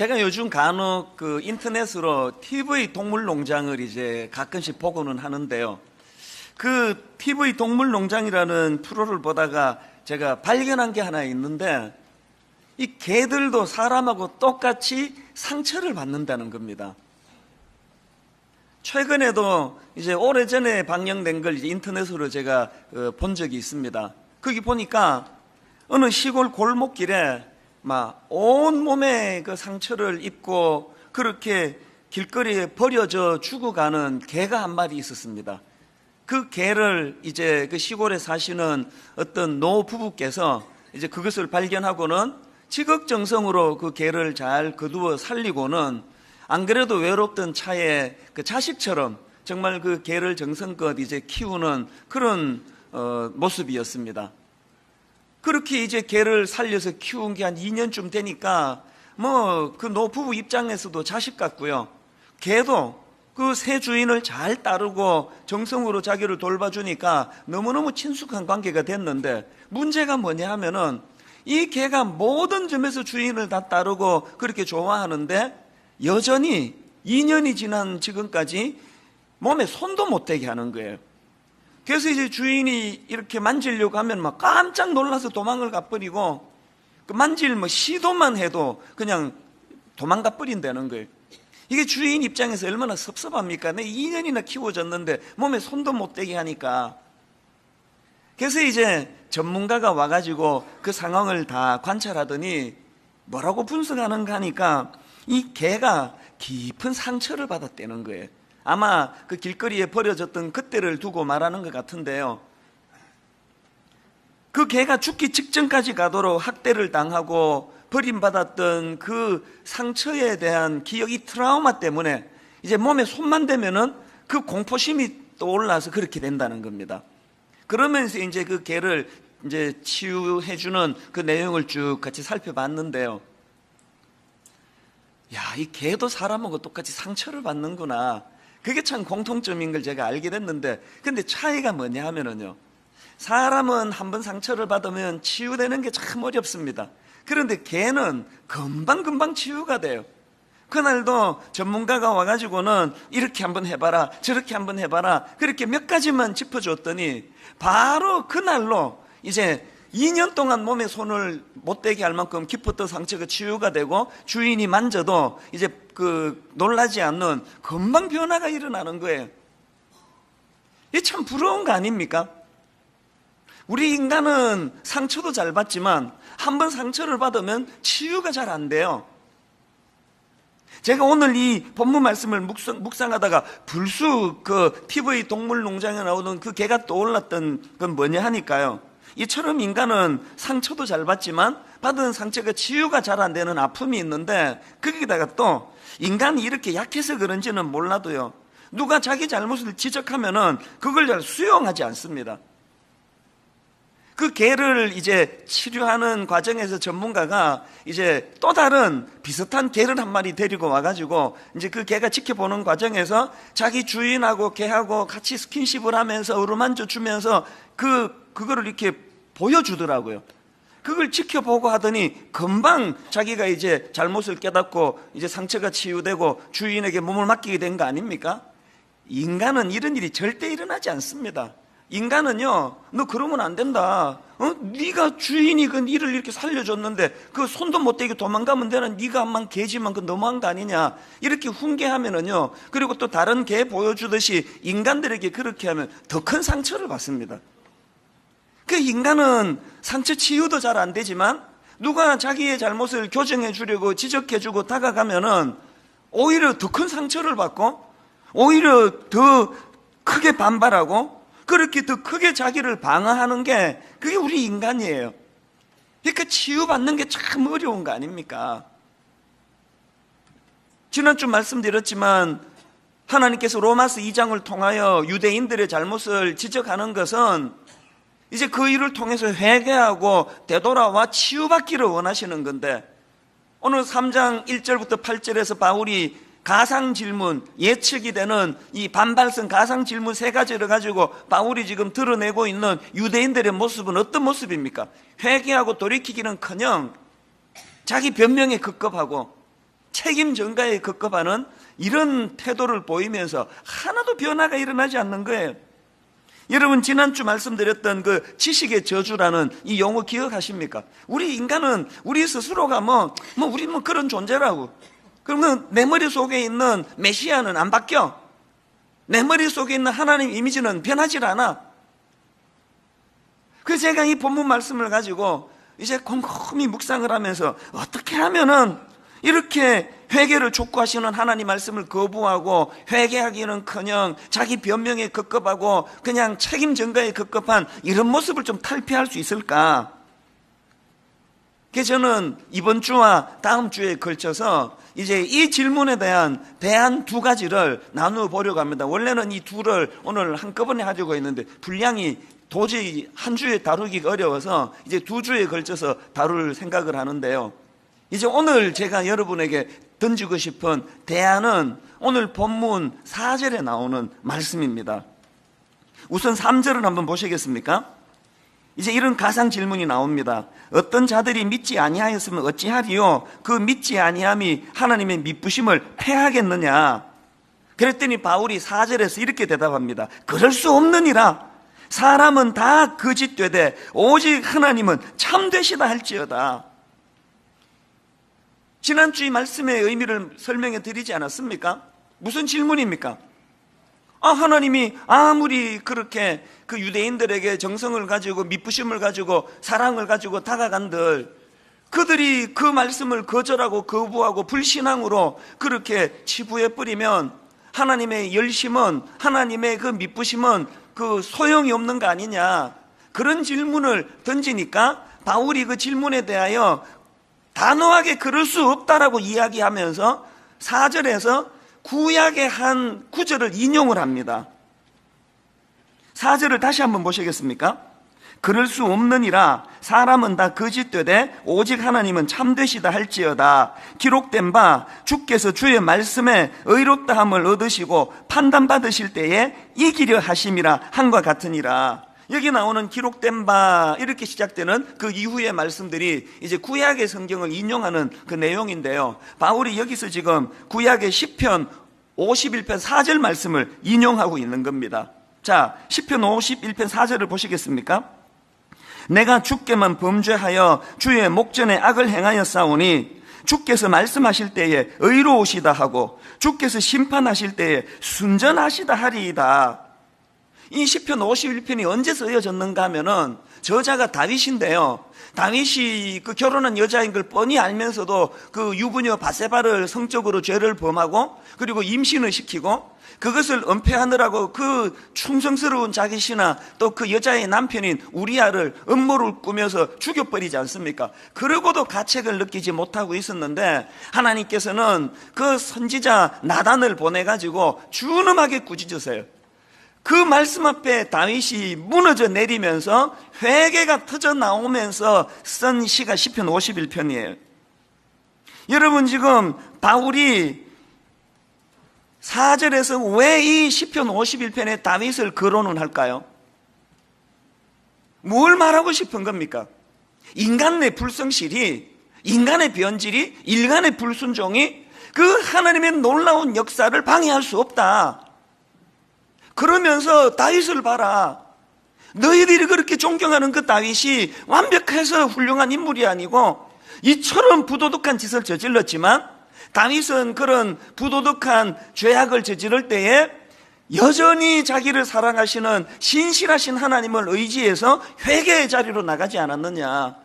제가 요즘 간혹 그 인터넷으로 TV 동물농장을 이제 가끔씩 보고는 하는데요. 그 TV 동물농장이라는 프로를 보다가 제가 발견한 게 하나 있는데, 이 개들도 사람하고 똑같이 상처를 받는다는 겁니다. 최근에도 이제 오래전에 방영된 걸 이제 인터넷으로 제가 본 적이 있습니다. 거기 보니까 어느 시골 골목길에 막 온몸에 그 상처를 입고 그렇게 길거리에 버려져 죽어가는 개가 한 마리 있었습니다. 그 개를 이제 그 시골에 사시는 어떤 노부부께서 이제 그것을 발견하고는 지극정성으로 그 개를 잘 거두어 살리고는, 안 그래도 외롭던 차에 그 자식처럼 정말 그 개를 정성껏 이제 키우는 그런 모습이었습니다. 그렇게 이제 개를 살려서 키운 게 한 2년쯤 되니까 뭐 그 노부부 입장에서도 자식 같고요, 개도 그 새 주인을 잘 따르고 정성으로 자기를 돌봐주니까 너무너무 친숙한 관계가 됐는데, 문제가 뭐냐 하면은 이 개가 모든 점에서 주인을 다 따르고 그렇게 좋아하는데 여전히 2년이 지난 지금까지 몸에 손도 못 대게 하는 거예요. 그래서 이제 주인이 이렇게 만지려고 하면 막 깜짝 놀라서 도망을 가버리고, 그 만질 뭐 시도만 해도 그냥 도망가 버린다는 거예요. 이게 주인 입장에서 얼마나 섭섭합니까? 내 2년이나 키워줬는데 몸에 손도 못 대게 하니까. 그래서 이제 전문가가 와가지고 그 상황을 다 관찰하더니 뭐라고 분석하는가 하니까 이 개가 깊은 상처를 받았다는 거예요. 아마 그 길거리에 버려졌던 그때를 두고 말하는 것 같은데요. 그 개가 죽기 직전까지 가도록 학대를 당하고 버림받았던 그 상처에 대한 기억, 이 트라우마 때문에 이제 몸에 손만 대면은 그 공포심이 떠올라서 그렇게 된다는 겁니다. 그러면서 이제 그 개를 이제 치유해주는 그 내용을 쭉 같이 살펴봤는데요. 야, 이 개도 사람하고 똑같이 상처를 받는구나. 그게 참 공통점인 걸 제가 알게 됐는데, 근데 차이가 뭐냐 하면은요, 사람은 한번 상처를 받으면 치유되는 게 참 어렵습니다. 그런데 개는 금방금방 치유가 돼요. 그날도 전문가가 와가지고는 이렇게 한번 해봐라, 저렇게 한번 해봐라, 그렇게 몇 가지만 짚어줬더니 바로 그날로 이제 2년 동안 몸에 손을 못 대게 할 만큼 깊었던 상처가 치유가 되고, 주인이 만져도 이제 그 놀라지 않는 금방 변화가 일어나는 거예요. 이게 참 부러운 거 아닙니까? 우리 인간은 상처도 잘 받지만 한번 상처를 받으면 치유가 잘 안 돼요. 제가 오늘 이 본문 말씀을 묵상하다가 불쑥 그 TV 동물농장에 나오는 그 개가 떠올랐던 건 뭐냐 하니까요, 이처럼 인간은 상처도 잘 받지만 받은 상처가 치유가 잘 안 되는 아픔이 있는데, 거기다가 또 인간이 이렇게 약해서 그런지는 몰라도요, 누가 자기 잘못을 지적하면은 그걸 잘 수용하지 않습니다. 그 개를 이제 치료하는 과정에서 전문가가 이제 또 다른 비슷한 개를 한 마리 데리고 와가지고 이제 그 개가 지켜보는 과정에서 자기 주인하고 개하고 같이 스킨십을 하면서 어루만져 주면서 그거를 이렇게 보여주더라고요. 그걸 지켜보고 하더니 금방 자기가 이제 잘못을 깨닫고 이제 상처가 치유되고 주인에게 몸을 맡기게 된 거 아닙니까? 인간은 이런 일이 절대 일어나지 않습니다. 인간은요, 너 그러면 안 된다. 네가 주인이 그 일을 이렇게 살려줬는데 그 손도 못 대게 도망가면 되는, 네가 한만 개지만 그 너무한 거 아니냐, 이렇게 훈계하면은요, 그리고 또 다른 개 보여주듯이 인간들에게 그렇게 하면 더 큰 상처를 받습니다. 그 인간은 상처 치유도 잘 안 되지만 누가 자기의 잘못을 교정해 주려고 지적해 주고 다가가면은 오히려 더 큰 상처를 받고 오히려 더 크게 반발하고 그렇게 더 크게 자기를 방어하는 게 그게 우리 인간이에요. 그러니까 치유받는 게 참 어려운 거 아닙니까? 지난주 말씀드렸지만 하나님께서 로마서 2장을 통하여 유대인들의 잘못을 지적하는 것은 이제 그 일을 통해서 회개하고 되돌아와 치유받기를 원하시는 건데, 오늘 3장 1절부터 8절에서 바울이 가상 질문, 예측이 되는 이 반발성 가상 질문 3가지를 가지고 바울이 지금 드러내고 있는 유대인들의 모습은 어떤 모습입니까? 회개하고 돌이키기는커녕 자기 변명에 급급하고 책임 전가에 급급하는 이런 태도를 보이면서 하나도 변화가 일어나지 않는 거예요. 여러분, 지난주 말씀드렸던 그 지식의 저주라는 이 용어 기억하십니까? 우리 인간은 우리 스스로가 우리 그런 존재라고. 그러면 내 머릿속에 있는 메시아는 안 바뀌어. 내 머릿속에 있는 하나님 이미지는 변하질 않아. 그래서 제가 이 본문 말씀을 가지고 이제 곰곰이 묵상을 하면서 어떻게 하면은 이렇게 회개를 촉구하시는 하나님 말씀을 거부하고 회개하기는커녕 자기 변명에 급급하고 그냥 책임 전가에 급급한 이런 모습을 좀 탈피할 수 있을까? 그래서 저는 이번 주와 다음 주에 걸쳐서 이제 이 질문에 대한 대안 두 가지를 나누어 보려고 합니다. 원래는 이 둘을 오늘 한꺼번에 하려고 했는데 분량이 도저히 한 주에 다루기가 어려워서 이제 두 주에 걸쳐서 다룰 생각을 하는데요. 이제 오늘 제가 여러분에게 던지고 싶은 대안은 오늘 본문 4절에 나오는 말씀입니다. 우선 3절을 한번 보시겠습니까? 이제 이런 가상 질문이 나옵니다. 어떤 자들이 믿지 아니하였으면 어찌하리요? 그 믿지 아니함이 하나님의 미쁘심을 패하겠느냐? 그랬더니 바울이 4절에서 이렇게 대답합니다. 그럴 수 없느니라. 사람은 다 거짓되되 오직 하나님은 참되시다 할지어다. 지난주 이 말씀의 의미를 설명해 드리지 않았습니까? 무슨 질문입니까? 하나님이 아무리 그렇게 그 유대인들에게 정성을 가지고 미쁘심을 가지고 사랑을 가지고 다가간들 그들이 그 말씀을 거절하고 거부하고 불신앙으로 그렇게 치부해 버리면 하나님의 열심은, 하나님의 그 미쁘심은 그 소용이 없는 거 아니냐, 그런 질문을 던지니까 바울이 그 질문에 대하여 단호하게 그럴 수 없다라고 이야기하면서 4절에서 구약의 한 구절을 인용을 합니다. 4절을 다시 한번 보시겠습니까? 그럴 수 없느니라. 사람은 다 거짓되되 오직 하나님은 참되시다 할지어다. 기록된 바 주께서 주의 말씀에 의롭다함을 얻으시고 판단받으실 때에 이기려 하심이라 한과 같으니라. 여기 나오는 기록된 바 이렇게 시작되는 그 이후의 말씀들이 이제 구약의 성경을 인용하는 그 내용인데요. 바울이 여기서 지금 구약의 시편 51편 4절 말씀을 인용하고 있는 겁니다. 자, 시편 51편 4절을 보시겠습니까? 내가 주께만 범죄하여 주의 목전에 악을 행하였사오니 주께서 말씀하실 때에 의로우시다 하고 주께서 심판하실 때에 순전하시다 하리이다. 이 시편 51편이 언제 쓰여졌는가 하면은 저자가 다윗인데요. 다윗이 그 결혼한 여자인 걸 뻔히 알면서도 그 유부녀 바세바를 성적으로 죄를 범하고 그리고 임신을 시키고 그것을 은폐하느라고 그 충성스러운 자기 신하 또 그 여자의 남편인 우리아를 음모를 꾸며서 죽여버리지 않습니까? 그러고도 가책을 느끼지 못하고 있었는데 하나님께서는 그 선지자 나단을 보내가지고 준엄하게 꾸짖으세요. 그 말씀 앞에 다윗이 무너져 내리면서 회개가 터져 나오면서 쓴 시가 시편 51편이에요. 여러분, 지금 바울이 4절에서 왜 이 시편 51편에 다윗을 거론을 할까요? 뭘 말하고 싶은 겁니까? 인간의 불성실이, 인간의 변질이, 인간의 불순종이 그 하나님의 놀라운 역사를 방해할 수 없다. 그러면서 다윗을 봐라. 너희들이 그렇게 존경하는 그 다윗이 완벽해서 훌륭한 인물이 아니고 이처럼 부도덕한 짓을 저질렀지만 다윗은 그런 부도덕한 죄악을 저지를 때에 여전히 자기를 사랑하시는 신실하신 하나님을 의지해서 회개의 자리로 나가지 않았느냐.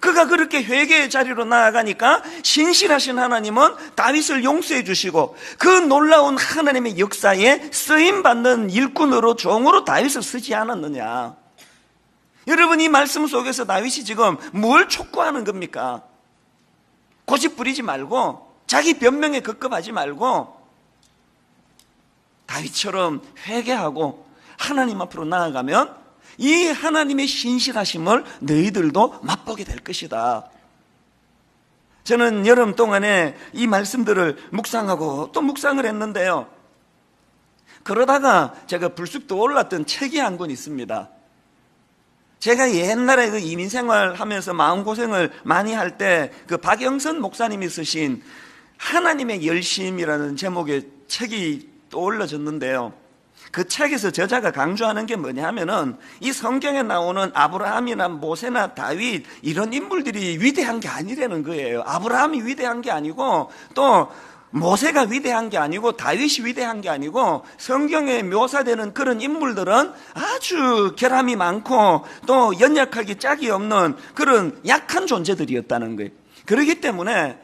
그가 그렇게 회개의 자리로 나아가니까 신실하신 하나님은 다윗을 용서해 주시고 그 놀라운 하나님의 역사에 쓰임받는 일꾼으로 종으로 다윗을 쓰지 않았느냐. 여러분, 이 말씀 속에서 다윗이 지금 뭘 촉구하는 겁니까? 고집 부리지 말고 자기 변명에 급급하지 말고 다윗처럼 회개하고 하나님 앞으로 나아가면 이 하나님의 신실하심을 너희들도 맛보게 될 것이다. 저는 여름 동안에 이 말씀들을 묵상하고 또 묵상을 했는데요. 그러다가 제가 불쑥 떠올랐던 책이 한 권 있습니다. 제가 옛날에 그 이민생활 하면서 마음고생을 많이 할 때 그 박영선 목사님이 쓰신 하나님의 열심이라는 제목의 책이 떠올라졌는데요. 그 책에서 저자가 강조하는 게 뭐냐 하면은 이 성경에 나오는 아브라함이나 모세나 다윗 이런 인물들이 위대한 게 아니라는 거예요. 아브라함이 위대한 게 아니고 또 모세가 위대한 게 아니고 다윗이 위대한 게 아니고 성경에 묘사되는 그런 인물들은 아주 결함이 많고 또 연약하기 짝이 없는 그런 약한 존재들이었다는 거예요. 그렇기 때문에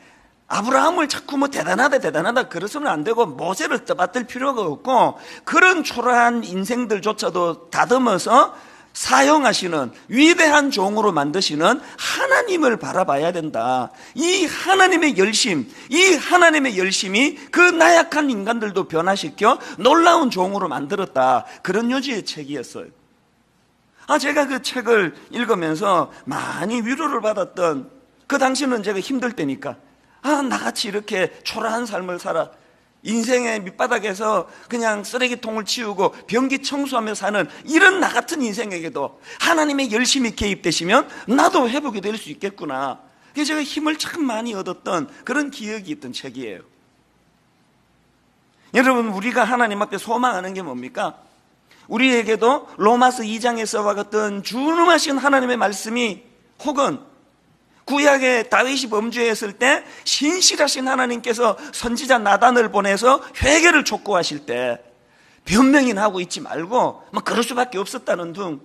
아브라함을 자꾸 뭐 대단하다 그래서는 안 되고 모세를 떠받들 필요가 없고 그런 초라한 인생들조차도 다듬어서 사용하시는 위대한 종으로 만드시는 하나님을 바라봐야 된다. 이 하나님의 열심, 이 하나님의 열심이 그 나약한 인간들도 변화시켜 놀라운 종으로 만들었다. 그런 요지의 책이었어요. 제가 그 책을 읽으면서 많이 위로를 받았던, 그 당시는 제가 힘들 때니까 나같이 이렇게 초라한 삶을 살아 인생의 밑바닥에서 그냥 쓰레기통을 치우고 변기 청소하며 사는 이런 나 같은 인생에게도 하나님의 열심이 개입되시면 나도 회복이 될 수 있겠구나. 그래서 제가 힘을 참 많이 얻었던 그런 기억이 있던 책이에요. 여러분, 우리가 하나님 앞에 소망하는 게 뭡니까? 우리에게도 로마서 2장에서와 같은 준엄하신 하나님의 말씀이, 혹은 구약의 다윗이 범죄했을 때 신실하신 하나님께서 선지자 나단을 보내서 회개를 촉구하실 때 변명이나 하고 있지 말고 그럴 수밖에 없었다는 둥,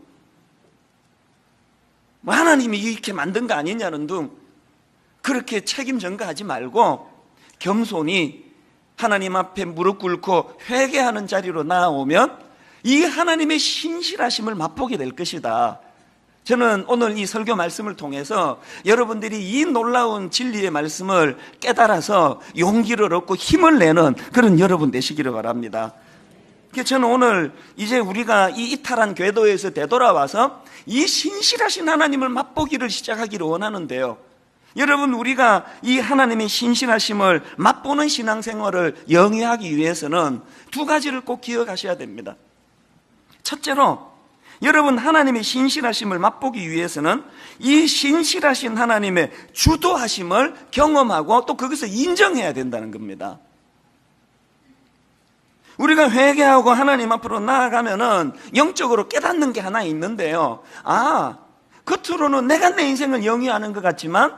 하나님이 이렇게 만든 거 아니냐는 둥, 그렇게 책임 전가하지 말고 겸손히 하나님 앞에 무릎 꿇고 회개하는 자리로 나아오면 이 하나님의 신실하심을 맛보게 될 것이다. 저는 오늘 이 설교 말씀을 통해서 여러분들이 이 놀라운 진리의 말씀을 깨달아서 용기를 얻고 힘을 내는 그런 여러분 되시기를 바랍니다. 그래서 저는 오늘 이제 우리가 이 이탈한 궤도에서 되돌아와서 이 신실하신 하나님을 맛보기를 시작하기를 원하는데요. 여러분, 우리가 이 하나님의 신실하심을 맛보는 신앙생활을 영위하기 위해서는 두 가지를 꼭 기억하셔야 됩니다. 첫째로, 여러분, 하나님의 신실하심을 맛보기 위해서는 이 신실하신 하나님의 주도하심을 경험하고 또 거기서 인정해야 된다는 겁니다. 우리가 회개하고 하나님 앞으로 나아가면은 영적으로 깨닫는 게 하나 있는데요. 겉으로는 내가 내 인생을 영위하는 것 같지만,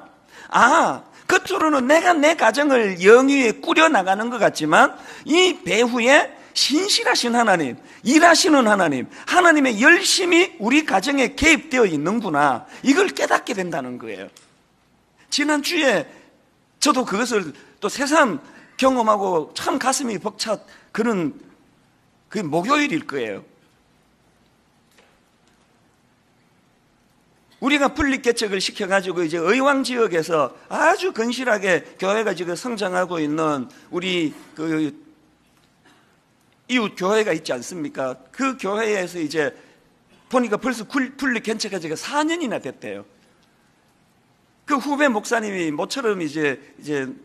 겉으로는 내가 내 가정을 영위에 꾸려나가는 것 같지만, 이 배후에 신실하신 하나님, 일하시는 하나님, 하나님의 열심이 우리 가정에 개입되어 있는구나, 이걸 깨닫게 된다는 거예요. 지난주에 저도 그것을 또 새삼 경험하고 참 가슴이 벅찬 그런 그 목요일일 거예요. 우리가 분립개척을 시켜가지고 이제 의왕 지역에서 아주 건실하게 교회가 지금 성장하고 있는 우리 그 이웃 교회가 있지 않습니까? 그 교회에서 이제 보니까 벌써 분립개척가 지금 4년이나 됐대요. 그 후배 목사님이 모처럼 이제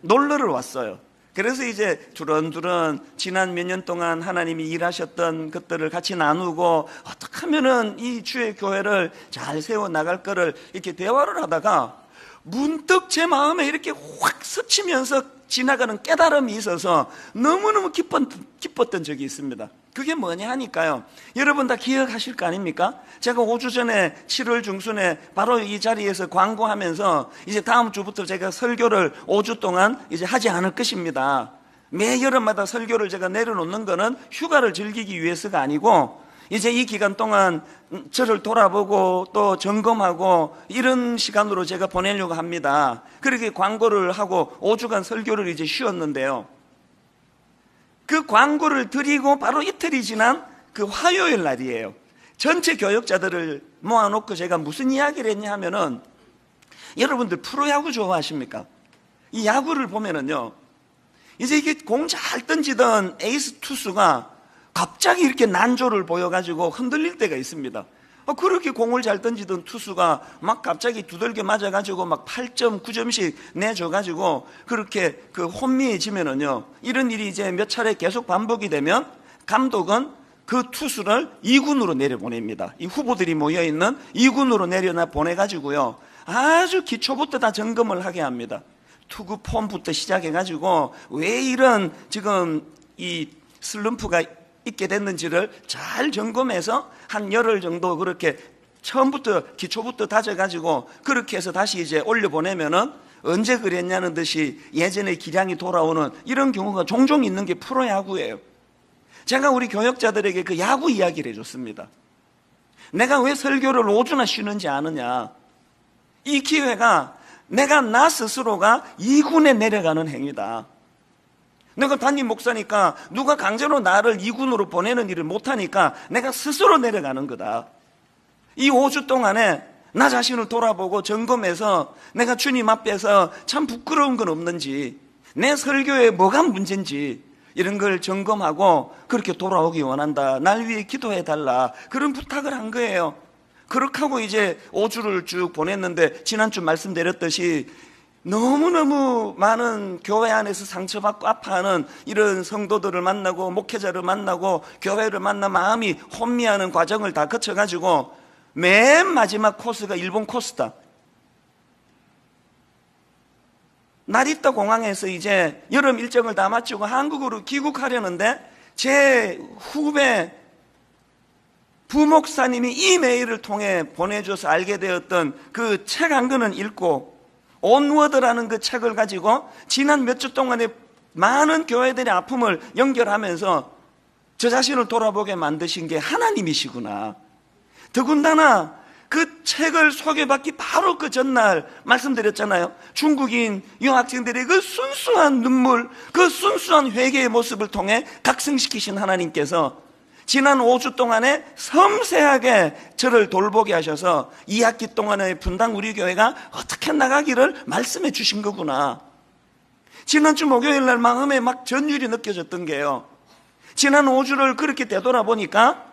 놀러를 왔어요. 그래서 이제 두런두런 지난 몇 년 동안 하나님이 일하셨던 것들을 같이 나누고 어떻게 하면은 이 주의 교회를 잘 세워 나갈 거를 이렇게 대화를 하다가 문득 제 마음에 이렇게 확 스치면서 지나가는 깨달음이 있어서 너무너무 기뻤던 적이 있습니다. 그게 뭐냐 하니까요, 여러분 다 기억하실 거 아닙니까? 제가 5주 전에 7월 중순에 바로 이 자리에서 광고하면서 이제 다음 주부터 제가 설교를 5주 동안 이제 하지 않을 것입니다. 매 여름마다 설교를 제가 내려놓는 거는 휴가를 즐기기 위해서가 아니고 이제 이 기간 동안 저를 돌아보고 또 점검하고 이런 시간으로 제가 보내려고 합니다. 그렇게 광고를 하고 5주간 설교를 이제 쉬었는데요. 그 광고를 드리고 바로 이틀이 지난 그 화요일 날이에요. 전체 교역자들을 모아놓고 제가 무슨 이야기를 했냐 하면은, 여러분들 프로야구 좋아하십니까? 이 야구를 보면은요, 이제 이게 공 잘 던지던 에이스 투수가 갑자기 이렇게 난조를 보여가지고 흔들릴 때가 있습니다. 그렇게 공을 잘 던지던 투수가 막 갑자기 두들겨 맞아가지고 막 8점, 9점씩 내줘가지고 그렇게 그 혼미해지면은요, 이런 일이 이제 몇 차례 계속 반복이 되면 감독은 그 투수를 2군으로 내려보냅니다. 이 후보들이 모여있는 2군으로 내려보내가지고요, 아주 기초부터 다 점검을 하게 합니다. 투구 폼부터 시작해가지고 왜 이런 지금 이 슬럼프가 있게 됐는지를 잘 점검해서 한 열흘 정도 그렇게 처음부터 기초부터 다져가지고 그렇게 해서 다시 이제 올려보내면은 언제 그랬냐는 듯이 예전의 기량이 돌아오는 이런 경우가 종종 있는 게 프로야구예요. 제가 우리 교역자들에게 그 야구 이야기를 해줬습니다. 내가 왜 설교를 5주나 쉬는지 아느냐? 이 기회가 내가 나 스스로가 2군에 내려가는 행위다. 내가 담임 목사니까 누가 강제로 나를 2군으로 보내는 일을 못하니까 내가 스스로 내려가는 거다. 이 5주 동안에 나 자신을 돌아보고 점검해서 내가 주님 앞에서 참 부끄러운 건 없는지, 내 설교에 뭐가 문제인지 이런 걸 점검하고 그렇게 돌아오기 원한다. 날 위해 기도해 달라. 그런 부탁을 한 거예요. 그렇게 하고 이제 5주를 쭉 보냈는데 지난주 말씀드렸듯이 너무너무 많은 교회 안에서 상처받고 아파하는 이런 성도들을 만나고 목회자를 만나고 교회를 만나 마음이 혼미하는 과정을 다 거쳐가지고 맨 마지막 코스가 일본 코스다. 나리타 공항에서 이제 여름 일정을 다 마치고 한국으로 귀국하려는데 제 후배 부목사님이 이메일을 통해 보내줘서 알게 되었던 그 책 한 권은 읽고 온워드라는 그 책을 가지고 지난 몇 주 동안에 많은 교회들의 아픔을 연결하면서 저 자신을 돌아보게 만드신 게 하나님이시구나. 더군다나 그 책을 소개받기 바로 그 전날 말씀드렸잖아요. 중국인 유학생들의 그 순수한 눈물, 그 순수한 회개의 모습을 통해 각성시키신 하나님께서 지난 5주 동안에 섬세하게 저를 돌보게 하셔서 2학기 동안의 분당 우리 교회가 어떻게 나가기를 말씀해 주신 거구나. 지난주 목요일 날 마음에 막 전율이 느껴졌던 게요, 지난 5주를 그렇게 되돌아보니까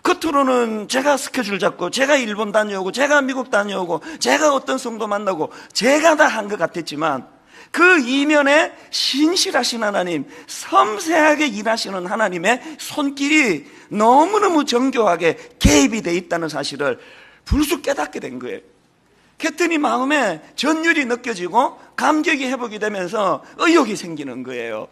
겉으로는 제가 스케줄 잡고 제가 일본 다녀오고 제가 미국 다녀오고 제가 어떤 성도 만나고 제가 다 한 것 같았지만 그 이면에 신실하신 하나님, 섬세하게 일하시는 하나님의 손길이 너무너무 정교하게 개입이 돼 있다는 사실을 불쑥 깨닫게 된 거예요. 그랬더니 마음에 전율이 느껴지고 감격이 회복이 되면서 의욕이 생기는 거예요.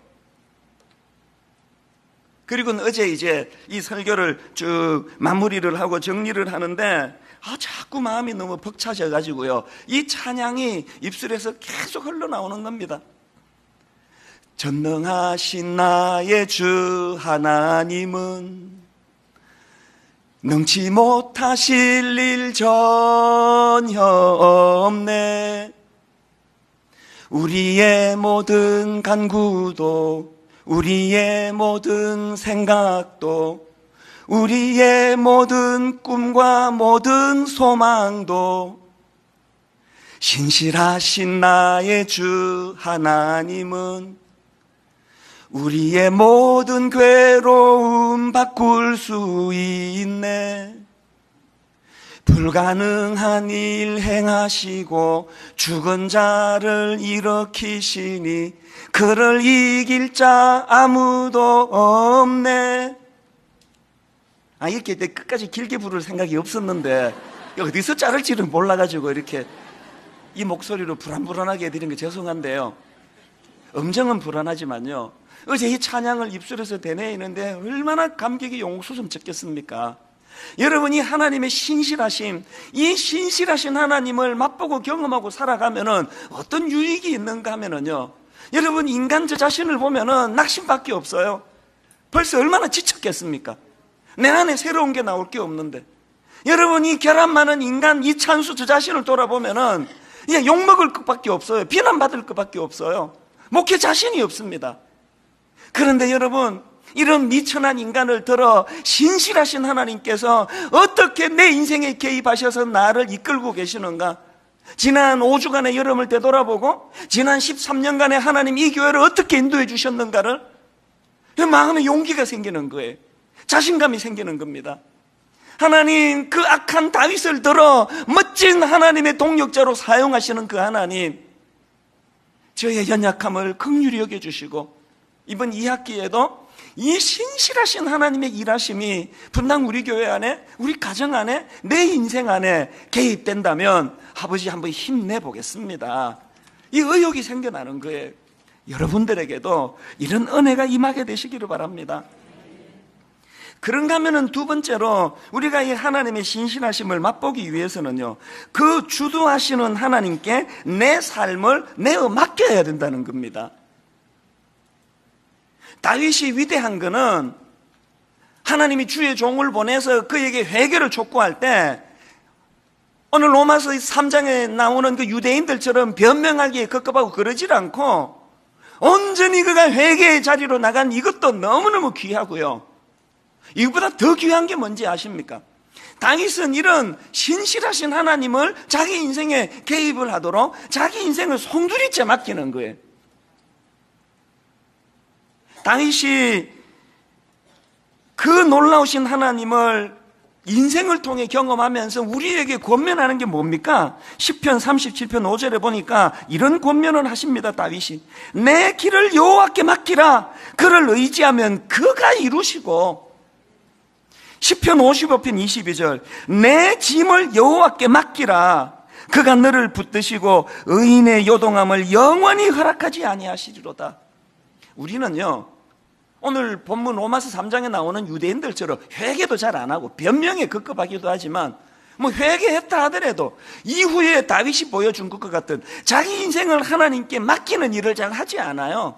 그리고 어제 이제 이 설교를 쭉 마무리를 하고 정리를 하는데 자꾸 마음이 너무 벅차져가지고요, 이 찬양이 입술에서 계속 흘러나오는 겁니다. 전능하신 나의 주 하나님은 능치 못하실 일 전혀 없네. 우리의 모든 간구도, 우리의 모든 생각도, 우리의 모든 꿈과 모든 소망도 신실하신 나의 주 하나님은 우리의 모든 괴로움 바꿀 수 있네. 불가능한 일 행하시고 죽은 자를 일으키시니 그를 이길 자 아무도 없네. 이렇게 끝까지 길게 부를 생각이 없었는데 어디서 자를지를 몰라가지고 이렇게 이 목소리로 불안불안하게 해드린 게 죄송한데요, 음정은 불안하지만요, 어제 이 찬양을 입술에서 되뇌이는데 얼마나 감격이 용솟음쳤겠습니까? 여러분이 하나님의 신실하심, 이 신실하신 하나님을 맛보고 경험하고 살아가면은 어떤 유익이 있는가 하면은요, 여러분 인간 저 자신을 보면은 낙심밖에 없어요. 벌써 얼마나 지쳤겠습니까? 내 안에 새로운 게 나올 게 없는데. 여러분이 결함 많은 인간 이 찬수 저 자신을 돌아보면은 그냥 욕먹을 것밖에 없어요. 비난받을 것밖에 없어요. 목회 자신이 없습니다. 그런데 여러분, 이런 미천한 인간을 들어 신실하신 하나님께서 어떻게 내 인생에 개입하셔서 나를 이끌고 계시는가? 지난 5주간의 여름을 되돌아보고 지난 13년간의 하나님 이 교회를 어떻게 인도해 주셨는가를 마음에 용기가 생기는 거예요. 자신감이 생기는 겁니다. 하나님, 그 악한 다윗을 들어 멋진 하나님의 동력자로 사용하시는 그 하나님, 저의 연약함을 긍휼히 여겨주시고 이번 2학기에도 이 신실하신 하나님의 일하심이 분당 우리 교회 안에, 우리 가정 안에, 내 인생 안에 개입된다면 아버지 한번 힘내보겠습니다. 이 의욕이 생겨나는 거예요. 여러분들에게도 이런 은혜가 임하게 되시기를 바랍니다. 그런가 하면은 두 번째로 우리가 이 하나님의 신실하심을 맛보기 위해서는요, 그 주도하시는 하나님께 내 삶을 내어 맡겨야 된다는 겁니다. 다윗이 위대한 거는 하나님이 주의 종을 보내서 그에게 회개를 촉구할 때 오늘 로마서 3장에 나오는 그 유대인들처럼 변명하기에 급급하고 그러질 않고 온전히 그가 회개의 자리로 나간 이것도 너무너무 귀하고요. 이것보다 더 귀한 게 뭔지 아십니까? 다윗은 이런 신실하신 하나님을 자기 인생에 개입을 하도록 자기 인생을 송두리째 맡기는 거예요. 다윗이 그 놀라우신 하나님을 인생을 통해 경험하면서 우리에게 권면하는 게 뭡니까? 시편 37편 5절에 보니까 이런 권면을 하십니다. 다윗이 내 길을 여호와께 맡기라. 그를 의지하면 그가 이루시고, 시편 55편 22절 내 짐을 여호와께 맡기라. 그가 너를 붙드시고 의인의 요동함을 영원히 허락하지 아니하시리로다. 우리는요, 오늘 본문 로마서 3장에 나오는 유대인들처럼 회개도 잘 안 하고 변명에 급급하기도 하지만 뭐 회개했다 하더라도 이후에 다윗이 보여준 것과 같은 자기 인생을 하나님께 맡기는 일을 잘 하지 않아요.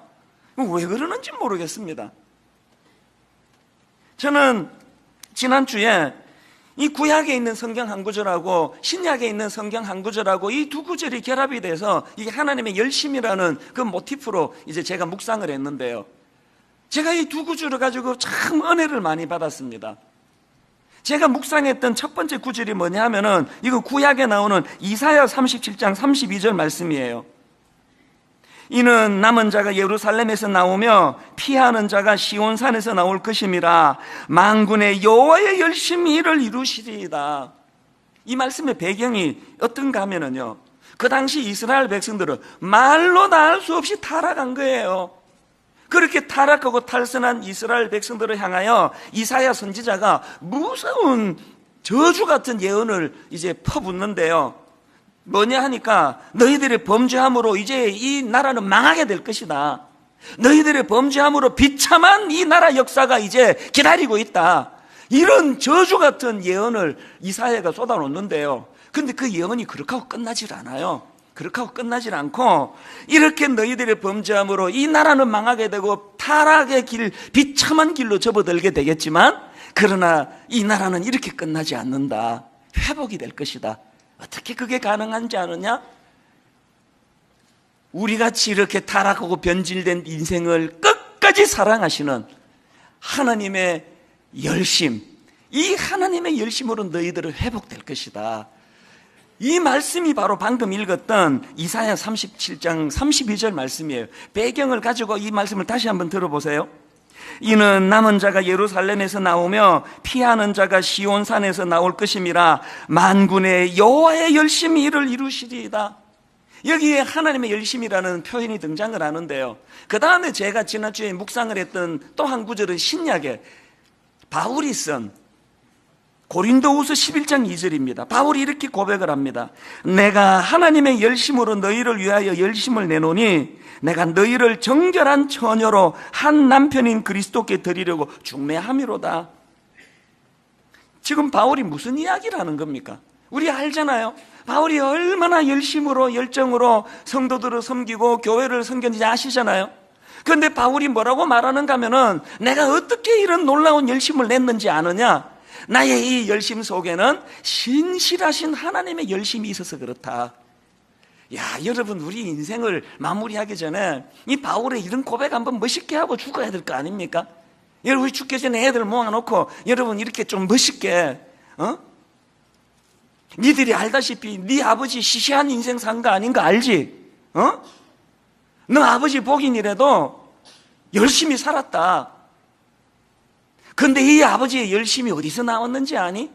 왜 그러는지 모르겠습니다. 저는 지난주에 이 구약에 있는 성경 한 구절하고 신약에 있는 성경 한 구절하고 이 두 구절이 결합이 돼서 이게 하나님의 열심이라는 그 모티프로 이제 제가 묵상을 했는데요, 제가 이 두 구절을 가지고 참 은혜를 많이 받았습니다. 제가 묵상했던 첫 번째 구절이 뭐냐 하면은 이거 구약에 나오는 이사야 37장 32절 말씀이에요. 이는 남은 자가 예루살렘에서 나오며 피하는 자가 시온산에서 나올 것임이라. 만군의 여호와의 열심히 이를 이루시리이다. 이 말씀의 배경이 어떤가 하면은요, 그 당시 이스라엘 백성들은 말로 다 할 수 없이 타락한 거예요. 그렇게 타락하고 탈선한 이스라엘 백성들을 향하여 이사야 선지자가 무서운 저주 같은 예언을 이제 퍼붓는데요. 뭐냐 하니까 너희들의 범죄함으로 이제 이 나라는 망하게 될 것이다. 너희들의 범죄함으로 비참한 이 나라 역사가 이제 기다리고 있다. 이런 저주 같은 예언을 이사야가 쏟아놓는데요. 근데 그 예언이 그렇게 하고 끝나질 않아요. 그렇게 하고 끝나질 않고 이렇게 너희들의 범죄함으로 이 나라는 망하게 되고 타락의 길, 비참한 길로 접어들게 되겠지만 그러나 이 나라는 이렇게 끝나지 않는다. 회복이 될 것이다. 어떻게 그게 가능한지 아느냐? 우리같이 이렇게 타락하고 변질된 인생을 끝까지 사랑하시는 하나님의 열심, 이 하나님의 열심으로 너희들은 회복될 것이다. 이 말씀이 바로 방금 읽었던 이사야 37장 32절 말씀이에요. 배경을 가지고 이 말씀을 다시 한번 들어보세요. 이는 남은 자가 예루살렘에서 나오며 피하는 자가 시온산에서 나올 것임이라. 만군의 여호와의 열심히 이를 이루시리이다. 여기에 하나님의 열심이라는 표현이 등장을 하는데요, 그 다음에 제가 지난주에 묵상을 했던 또 한 구절은 신약에 바울이 쓴 고린도후서 11장 2절입니다. 바울이 이렇게 고백을 합니다. 내가 하나님의 열심으로 너희를 위하여 열심을 내노니 내가 너희를 정결한 처녀로 한 남편인 그리스도께 드리려고 중매함이로다. 지금 바울이 무슨 이야기를 하는 겁니까? 우리 알잖아요. 바울이 얼마나 열심으로 열정으로 성도들을 섬기고 교회를 섬겼는지 아시잖아요. 그런데 바울이 뭐라고 말하는가 하면은 내가 어떻게 이런 놀라운 열심을 냈는지 아느냐? 나의 이 열심 속에는 신실하신 하나님의 열심이 있어서 그렇다. 야, 여러분, 우리 인생을 마무리하기 전에 이 바울의 이런 고백 한번 멋있게 하고 죽어야 될 거 아닙니까? 여러분, 우리 죽기 전에 애들 모아놓고 여러분 이렇게 좀 멋있게, 니들이 알다시피 네 아버지 시시한 인생 산 거 아닌 거 알지? 너 아버지 복인이라도 열심히 살았다. 근데 이 아버지의 열심이 어디서 나왔는지 아니?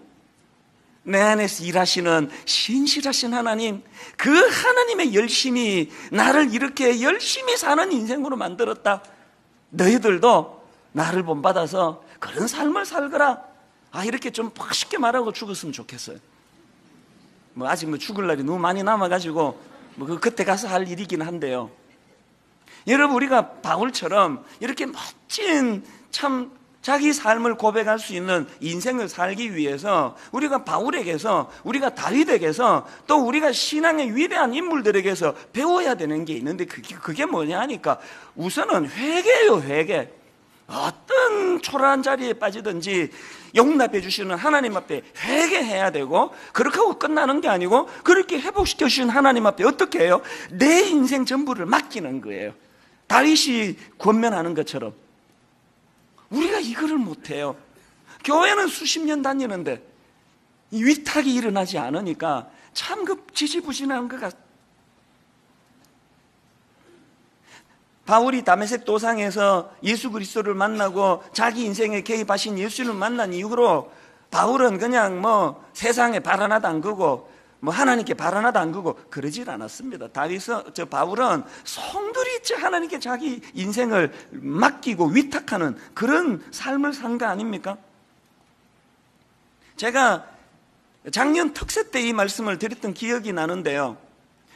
내 안에서 일하시는 신실하신 하나님, 그 하나님의 열심이 나를 이렇게 열심히 사는 인생으로 만들었다. 너희들도 나를 본받아서 그런 삶을 살거라. 이렇게 좀 멋있게 말하고 죽었으면 좋겠어요. 아직 죽을 날이 너무 많이 남아가지고 그때 가서 할 일이긴 한데요. 여러분, 우리가 바울처럼 이렇게 멋진 참 자기 삶을 고백할 수 있는 인생을 살기 위해서 우리가 바울에게서, 우리가 다윗에게서, 또 우리가 신앙의 위대한 인물들에게서 배워야 되는 게 있는데 그게 뭐냐 하니까 우선은 회개예요. 회개. 어떤 초라한 자리에 빠지든지 용납해 주시는 하나님 앞에 회개해야 되고, 그렇게 하고 끝나는 게 아니고 그렇게 회복시켜 주신 하나님 앞에 어떻게 해요? 내 인생 전부를 맡기는 거예요. 다윗이 권면하는 것처럼. 우리가 이거를 못해요. 교회는 수십 년 다니는데 이 위탁이 일어나지 않으니까 참 그 지지부진한 것 같아요. 바울이 다메섹 도상에서 예수 그리스도를 만나고 자기 인생에 개입하신 예수를 만난 이후로 바울은 그냥 세상에 발 하나도 안 끄고 하나님께 발 하나도 안 끄고 그러질 않았습니다. 바울은 성도리째 하나님께 자기 인생을 맡기고 위탁하는 그런 삶을 산 거 아닙니까? 제가 작년 특세 때 이 말씀을 드렸던 기억이 나는데요,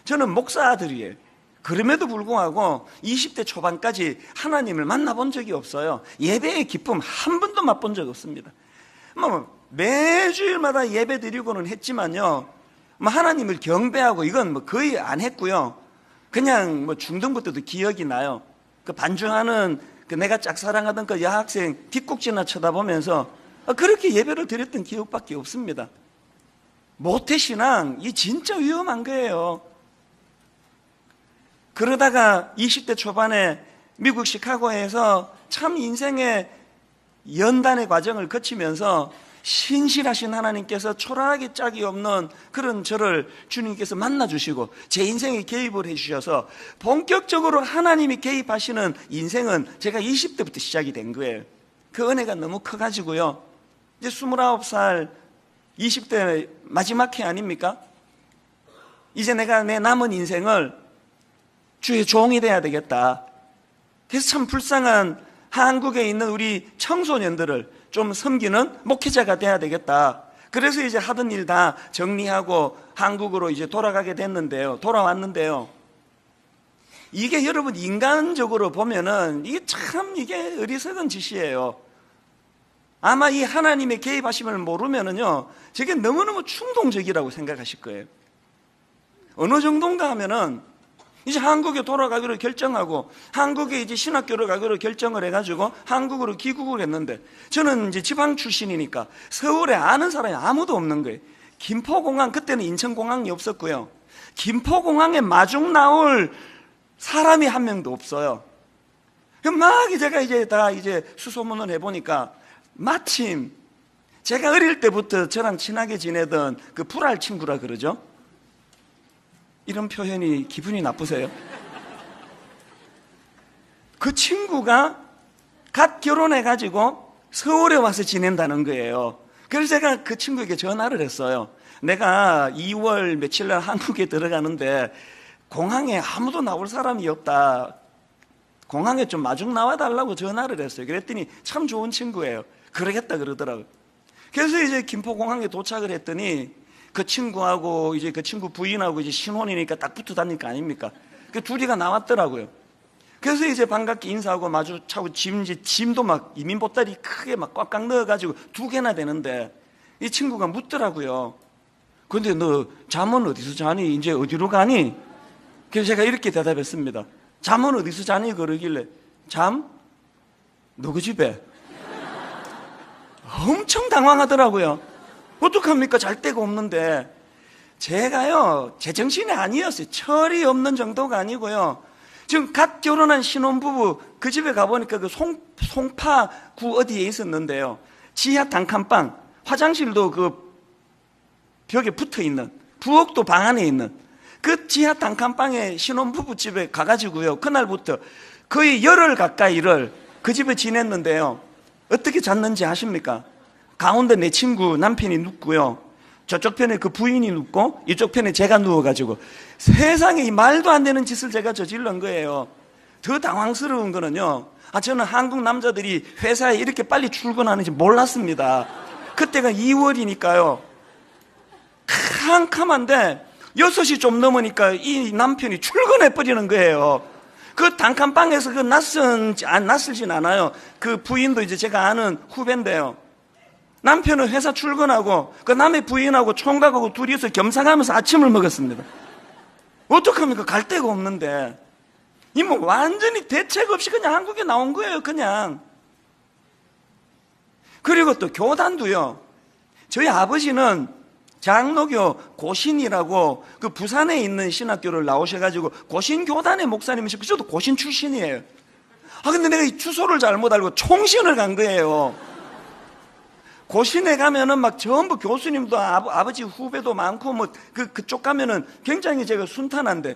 저는 목사들이에요. 그럼에도 불구하고 20대 초반까지 하나님을 만나본 적이 없어요. 예배의 기쁨 한 번도 맛본 적 없습니다. 매주일마다 예배 드리고는 했지만요, 하나님을 경배하고 이건 거의 안 했고요. 그냥 중등부터도 기억이 나요. 그 반주하는 내가 짝사랑하던 그 여학생 뒷꼭지나 쳐다보면서 그렇게 예배를 드렸던 기억밖에 없습니다. 모태신앙, 이 진짜 위험한 거예요. 그러다가 20대 초반에 미국 시카고에서 참 인생의 연단의 과정을 거치면서 신실하신 하나님께서 초라하게 짝이 없는 그런 저를 주님께서 만나주시고 제 인생에 개입을 해주셔서 본격적으로 하나님이 개입하시는 인생은 제가 20대부터 시작이 된 거예요. 그 은혜가 너무 커가지고요, 이제 29살 20대 마지막 해 아닙니까? 이제 내가 내 남은 인생을 주의 종이 돼야 되겠다. 그래서 참 불쌍한 한국에 있는 우리 청소년들을 좀 섬기는 목회자가 돼야 되겠다. 그래서 이제 하던 일 다 정리하고 한국으로 이제 돌아왔는데요. 이게 여러분 인간적으로 보면은 이게 어리석은 짓이에요. 아마 이 하나님의 개입하심을 모르면은요, 저게 너무너무 충동적이라고 생각하실 거예요. 어느 정도인가 하면은 이제 한국에 돌아가기로 결정하고 한국에 이제 신학교를 가기로 결정을 해가지고 한국으로 귀국을 했는데, 저는 이제 지방 출신이니까 서울에 아는 사람이 아무도 없는 거예요. 김포공항, 그때는 인천공항이 없었고요, 김포공항에 마중 나올 사람이 한 명도 없어요. 막 제가 이제 수소문을 해보니까 마침 제가 어릴 때부터 저랑 친하게 지내던 그 불알 친구라 그러죠. 이런 표현이 기분이 나쁘세요? 그 친구가 갓 결혼해가지고 서울에 와서 지낸다는 거예요. 그래서 제가 그 친구에게 전화를 했어요. 내가 2월 며칠 날 한국에 들어가는데 공항에 아무도 나올 사람이 없다. 공항에 좀 마중 나와달라고 전화를 했어요. 그랬더니 참 좋은 친구예요. 그러겠다 그러더라고요. 그래서 이제 김포공항에 도착을 했더니 그 친구하고 이제 그 친구 부인하고 이제 신혼이니까 딱 붙어 다닐 거 아닙니까? 그 둘이가 나왔더라고요. 그래서 이제 반갑게 인사하고 마주차고 짐도 막 이민 보따리 크게 막 꽉꽉 넣어가지고 2개나 되는데 이 친구가 묻더라고요. 근데 너 잠은 어디서 자니? 이제 어디로 가니? 그래서 제가 이렇게 대답했습니다. 잠은 어디서 자니? 그러길래 잠? 누구 집에? 엄청 당황하더라고요. 어떡합니까? 잘 데가 없는데. 제가요, 제정신이 아니었어요. 철이 없는 정도가 아니고요, 지금 갓 결혼한 신혼부부 그 집에 가보니까 그 송파구 어디에 있었는데요, 지하 단칸방, 화장실도 그 벽에 붙어 있는, 부엌도 방 안에 있는 그 지하 단칸방에 신혼부부 집에 가가지고요, 그날부터 거의 열흘 가까이를 그 집에 지냈는데요, 어떻게 잤는지 아십니까? 가운데 내 친구 남편이 눕고요, 저쪽 편에 그 부인이 눕고 이쪽 편에 제가 누워가지고 세상에 이 말도 안 되는 짓을 제가 저질른 거예요. 더 당황스러운 거는요, 저는 한국 남자들이 회사에 이렇게 빨리 출근하는지 몰랐습니다. 그때가 2월이니까요 캄캄한데 6시 좀 넘으니까 이 남편이 출근해 버리는 거예요. 그 단칸방에서 그 낯설진 않아요. 그 부인도 이제 제가 아는 후배인데요. 남편은 회사 출근하고 그 남의 부인하고 총각하고 둘이서 겸사가면서 아침을 먹었습니다. 어떡합니까? 갈 데가 없는데. 이 뭐 완전히 대책 없이 그냥 한국에 나온 거예요, 그냥. 그리고 또 교단도요. 저희 아버지는 장로교 고신이라고 그 부산에 있는 신학교를 나오셔가지고 고신교단의 목사님이시고 저도 고신 출신이에요. 근데 내가 이 주소를 잘못 알고 총신을 간 거예요. 고신에 가면은 막 전부 교수님도 아버지 후배도 많고 뭐 그쪽 가면은 굉장히 제가 순탄한데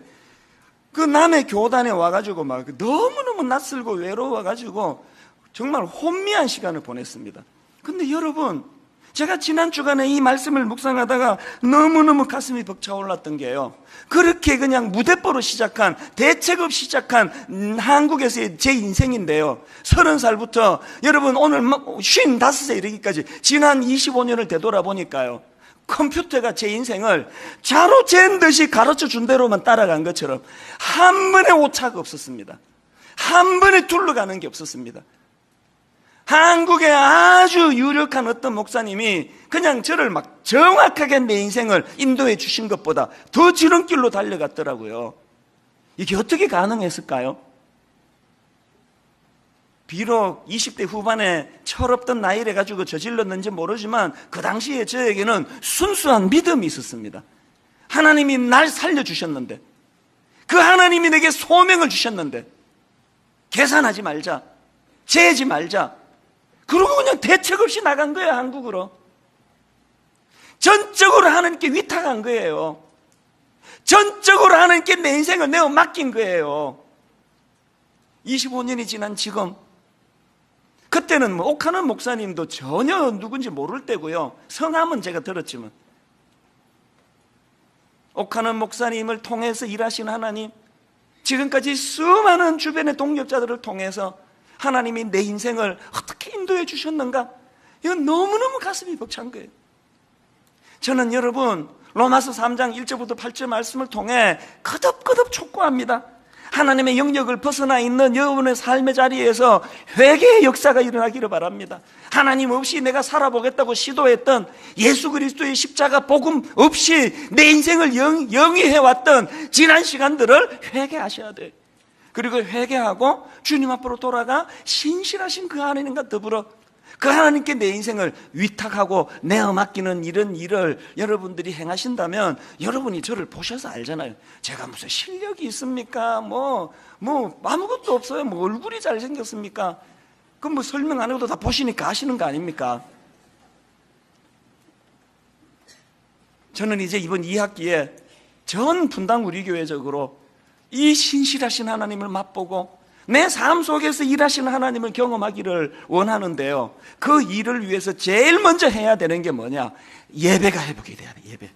그 남의 교단에 와가지고 막 너무너무 낯설고 외로워가지고 정말 혼미한 시간을 보냈습니다. 근데 여러분, 제가 지난 주간에 이 말씀을 묵상하다가 너무너무 가슴이 벅차올랐던 게요, 그렇게 그냥 무대뽀로 시작한, 대책 없이 시작한 한국에서의 제 인생인데요, 30살부터 여러분 오늘 55세 이르기까지 지난 25년을 되돌아보니까요, 컴퓨터가 제 인생을 자로 잰 듯이 가르쳐 준 대로만 따라간 것처럼 한 번의 오차가 없었습니다. 한 번에 둘러가는 게 없었습니다. 한국의 아주 유력한 어떤 목사님이 그냥 저를 막 정확하게 내 인생을 인도해 주신 것보다 더 지름길로 달려갔더라고요. 이게 어떻게 가능했을까요? 비록 20대 후반에 철없던 나이를 가지고 저질렀는지 모르지만 그 당시에 저에게는 순수한 믿음이 있었습니다. 하나님이 날 살려주셨는데, 그 하나님이 내게 소명을 주셨는데 계산하지 말자, 재지 말자, 그러고 그냥 대책 없이 나간 거예요. 한국으로 전적으로 하나님께 위탁한 거예요. 전적으로 하나님께 내 인생을 내어 맡긴 거예요. 25년이 지난 지금, 그때는 뭐 옥하는 목사님도 전혀 누군지 모를 때고요, 성함은 제가 들었지만 옥하는 목사님을 통해서 일하신 하나님, 지금까지 수많은 주변의 동력자들을 통해서 하나님이 내 인생을 어떻게 인도해 주셨는가, 이건 너무너무 가슴이 벅찬 거예요. 저는 여러분 로마서 3장 1절부터 8절 말씀을 통해 거듭거듭 촉구합니다. 하나님의 영역을 벗어나 있는 여러분의 삶의 자리에서 회개의 역사가 일어나기를 바랍니다. 하나님 없이 내가 살아보겠다고 시도했던 예수 그리스도의 십자가 복음 없이 내 인생을 영위해왔던 지난 시간들을 회개하셔야 돼요. 그리고 회개하고 주님 앞으로 돌아가 신실하신 그 하나님과 더불어 그 하나님께 내 인생을 위탁하고 내어 맡기는 이런 일을 여러분들이 행하신다면, 여러분이 저를 보셔서 알잖아요. 제가 무슨 실력이 있습니까? 뭐 아무것도 없어요. 뭐 얼굴이 잘생겼습니까? 그럼 뭐 설명 안 해도 다 보시니까 아시는 거 아닙니까? 저는 이제 이번 2학기에 전 분당 우리 교회적으로 이 신실하신 하나님을 맛보고 내 삶 속에서 일하시는 하나님을 경험하기를 원하는데요, 그 일을 위해서 제일 먼저 해야 되는 게 뭐냐? 예배가 회복이 돼야 돼요. 예배.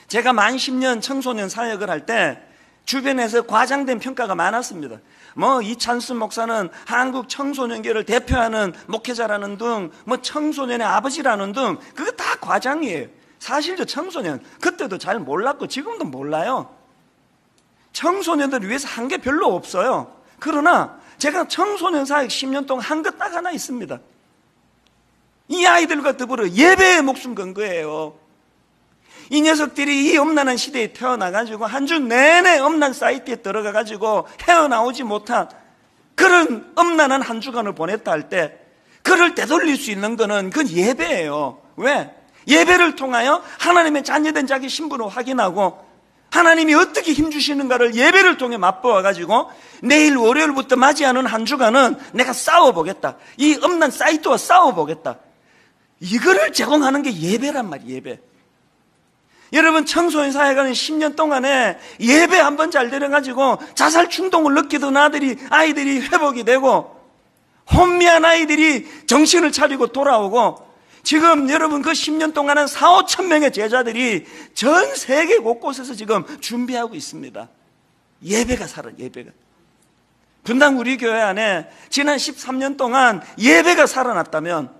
제가 만 10년 청소년 사역을 할 때 주변에서 과장된 평가가 많았습니다. 뭐 이찬순 목사는 한국 청소년계를 대표하는 목회자라는 등, 뭐 청소년의 아버지라는 등, 그거 다 과장이에요. 사실 저 청소년 그때도 잘 몰랐고 지금도 몰라요. 청소년들을 위해서 한 게 별로 없어요. 그러나 제가 청소년 사역 10년 동안 한 것 딱 하나 있습니다. 이 아이들과 더불어 예배에 목숨 건 거예요. 이 녀석들이 이 엄난한 시대에 태어나가지고 한 주 내내 엄난 사이트에 들어가가지고 헤어나오지 못한 그런 엄난한 한 주간을 보냈다 할 때, 그를 되돌릴 수 있는 거는 그건 예배예요. 왜? 예배를 통하여 하나님의 자녀된 자기 신분을 확인하고 하나님이 어떻게 힘주시는가를 예배를 통해 맛보아가지고 내일 월요일부터 맞이하는 한 주간은 내가 싸워보겠다, 이 엄난 사이트와 싸워보겠다, 이거를 제공하는 게 예배란 말이에요. 예배. 여러분 청소년 사회가는 10년 동안에 예배 한 번 잘 들어가지고 자살 충동을 느끼던 아이들이 회복이 되고, 혼미한 아이들이 정신을 차리고 돌아오고, 지금 여러분 그 10년 동안은 4, 5천 명의 제자들이 전 세계 곳곳에서 지금 준비하고 있습니다. 예배가 살아, 예배가. 분당 우리 교회 안에 지난 13년 동안 예배가 살아났다면,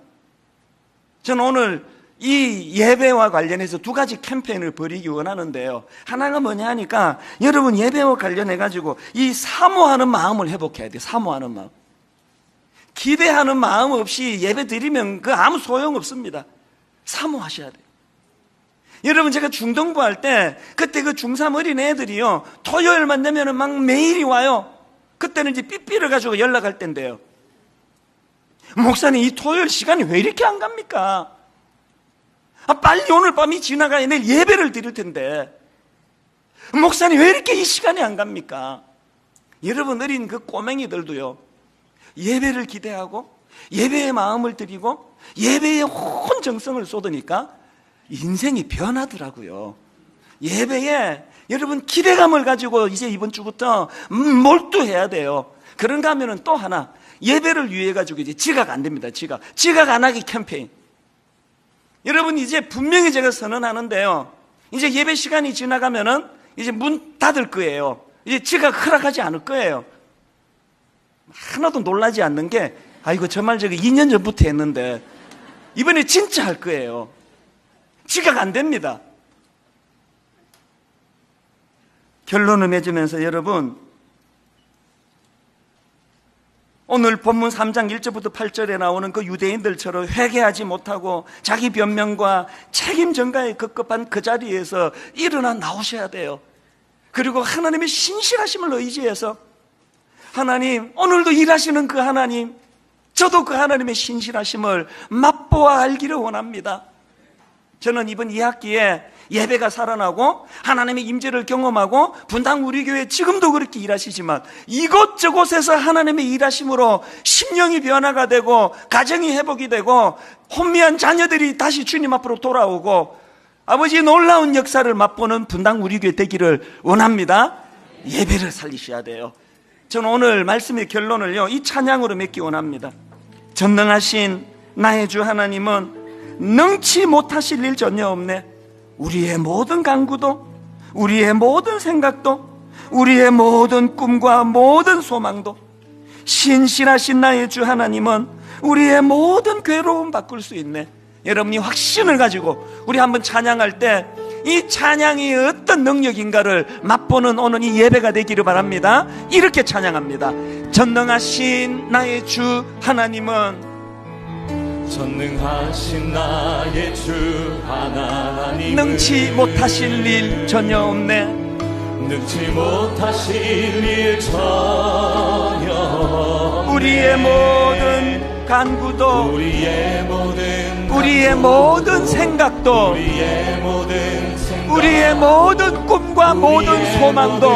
저는 오늘 이 예배와 관련해서 두 가지 캠페인을 벌이기 원하는데요. 하나가 뭐냐 하니까 여러분 예배와 관련해가지고 이 사모하는 마음을 회복해야 돼요. 사모하는 마음. 기대하는 마음 없이 예배 드리면 그 아무 소용 없습니다. 사모하셔야 돼요. 여러분 제가 중동부 할 때 그때 그 중3 어린 애들이요 토요일만 되면은 막 매일이 와요. 그때는 이제 삐삐를 가지고 연락할 때인데요. 목사님 이 토요일 시간이 왜 이렇게 안 갑니까? 빨리 오늘 밤이 지나가야 내일 예배를 드릴 텐데 목사님 왜 이렇게 이 시간이 안 갑니까? 여러분 어린 그 꼬맹이들도요 예배를 기대하고 예배의 마음을 드리고 예배에 온 정성을 쏟으니까 인생이 변하더라고요. 예배에 여러분 기대감을 가지고 이제 이번 주부터 몰두해야 돼요. 그런가 하면은 또 하나 예배를 위해 가지고 이제 지각 안 됩니다. 지각 안 하기 캠페인. 여러분 이제 분명히 제가 선언하는데요. 이제 예배 시간이 지나가면은 이제 문 닫을 거예요. 이제 지각 허락하지 않을 거예요. 하나도 놀라지 않는 게 아이고 정말 제가 2년 전부터 했는데 이번에 진짜 할 거예요. 지각 안 됩니다. 결론을 맺으면서 여러분 오늘 본문 3장 1절부터 8절에 나오는 그 유대인들처럼 회개하지 못하고 자기 변명과 책임 전가에 급급한 그 자리에서 일어나 나오셔야 돼요. 그리고 하나님의 신실하심을 의지해서 하나님 오늘도 일하시는 그 하나님 저도 그 하나님의 신실하심을 맛보아 알기를 원합니다. 저는 이번 2학기에 예배가 살아나고 하나님의 임재를 경험하고 분당 우리 교회 지금도 그렇게 일하시지만 이곳저곳에서 하나님의 일하심으로 심령이 변화가 되고 가정이 회복이 되고 혼미한 자녀들이 다시 주님 앞으로 돌아오고 아버지의 놀라운 역사를 맛보는 분당 우리 교회 되기를 원합니다. 예배를 살리셔야 돼요. 저는 오늘 말씀의 결론을요 이 찬양으로 맺기 원합니다. 전능하신 나의 주 하나님은 능치 못하실 일 전혀 없네. 우리의 모든 간구도 우리의 모든 생각도 우리의 모든 꿈과 모든 소망도 신실하신 나의 주 하나님은 우리의 모든 괴로움 바꿀 수 있네. 여러분이 확신을 가지고 우리 한번 찬양할 때 이 찬양이 어떤 능력인가를 맛보는 오늘 이 예배가 되기를 바랍니다. 이렇게 찬양합니다. 전능하신 나의 주 하나님은 전능하신 나의 주 하나님 능치 못하실 일 전혀 없네. 능치 못하실 일 전혀 없네. 우리의 모든 간구도 우리의 모든 생각도 우리의 모든 꿈과 모든 소망도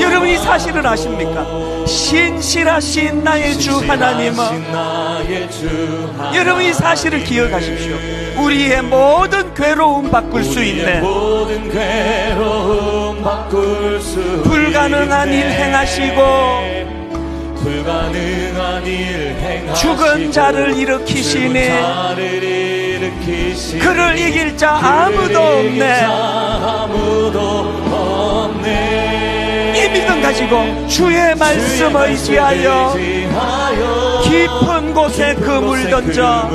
여러분이 사실을 아십니까? 신실하신 나의 주 하나님은 여러분이 사실을 기억하십시오. 우리의 모든 괴로움 바꿀 수 있네. 불가능한 일 행하시고 죽은 자를 일으키시니 그를 이길 자 아무도 없네. 이 믿음 가지고 주의 말씀 의지하여 깊은 곳에 그물 던져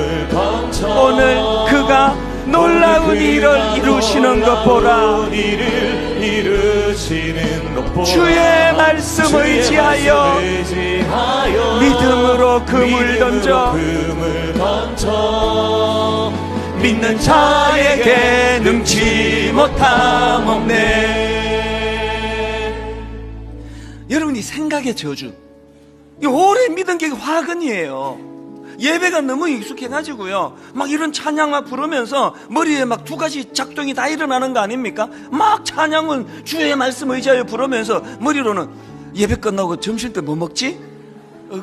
오늘 그가 놀라운 일을 이루시는 것 보라. 주의 말씀 의지하여 믿음으로 그물 던져 믿는 자에게 능치 못함 없네. 여러분이 생각의 저주, 이 오래 믿은 게 화근이에요. 예배가 너무 익숙해가지고요 막 이런 찬양만 부르면서 머리에 막 두 가지 작동이 다 일어나는 거 아닙니까? 막 찬양은 주의 말씀 의지하여 부르면서 머리로는 예배 끝나고 점심 때 뭐 먹지?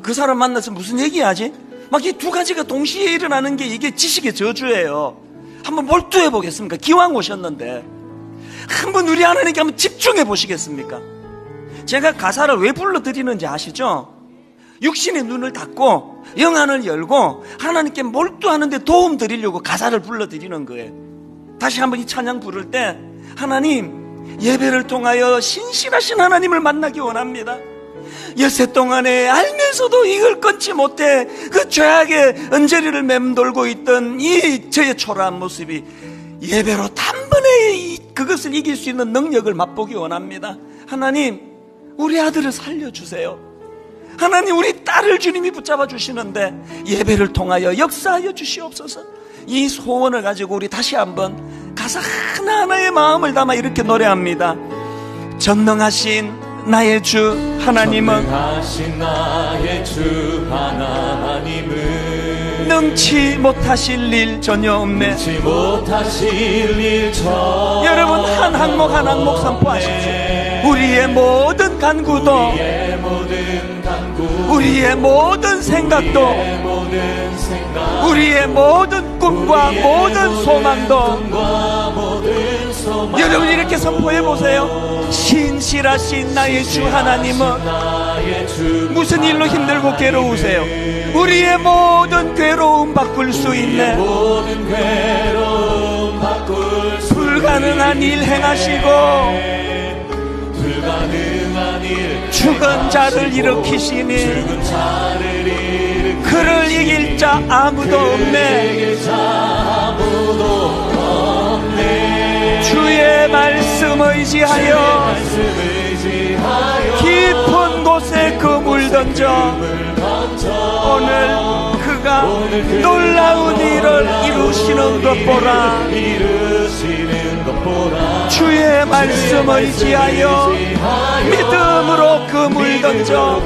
그 사람 만나서 무슨 얘기하지? 막 이 두 가지가 동시에 일어나는 게 이게 지식의 저주예요. 한번 몰두해 보겠습니까? 기왕 오셨는데 한번 우리 하나님께 한번 집중해 보시겠습니까? 제가 가사를 왜 불러드리는지 아시죠? 육신의 눈을 닫고 영안을 열고 하나님께 몰두하는데 도움 드리려고 가사를 불러드리는 거예요. 다시 한번 이 찬양 부를 때 하나님 예배를 통하여 신실하신 하나님을 만나기 원합니다. 엿새 동안에 알면서도 이걸 끊지 못해 그 죄악의 언저리를 맴돌고 있던 이 저의 초라한 모습이 예배로 단번에 그것을 이길 수 있는 능력을 맛보기 원합니다. 하나님, 우리 아들을 살려주세요. 하나님, 우리 딸을 주님이 붙잡아 주시는데 예배를 통하여 역사하여 주시옵소서. 이 소원을 가지고 우리 다시 한번 가사 하나하나의 마음을 담아 이렇게 노래합니다. 전능하신 나의 주 하나님은, 전능하신 나의 주 하나님은 능치 못하실 일 전혀 없네. 능치 못하실 일 전혀 여러분, 한 항목 한 항목 선포하십시오. 우리의 모든 간구도, 우리의 모든 간구, 우리의 모든 생각도, 우리의 모든 생각, 우리의 모든 꿈과 우리의 모든 소망도, 꿈과 모든 소망. 여러분 이렇게 선포해 보세요. 신실하신 나의 주 하나님은 나의 주 무슨 일로 힘들고 괴로우세요? 우리의 모든 괴로움 바꿀 수 있네. 모든 괴로움 바꿀 수 불가능한 일 행하시고 불가능한 일 죽은 자를 일으키시니 죽은 자를 일으키시니 그를 이길 자 아무도 없네. 이길 자 아무도 없네. 주의 말씀 의지하여 깊은 곳에 그물 던져 오늘 그가 놀라운 일을 이루시는 것 보라. 주의 말씀 의지하여 믿음으로 그물 던져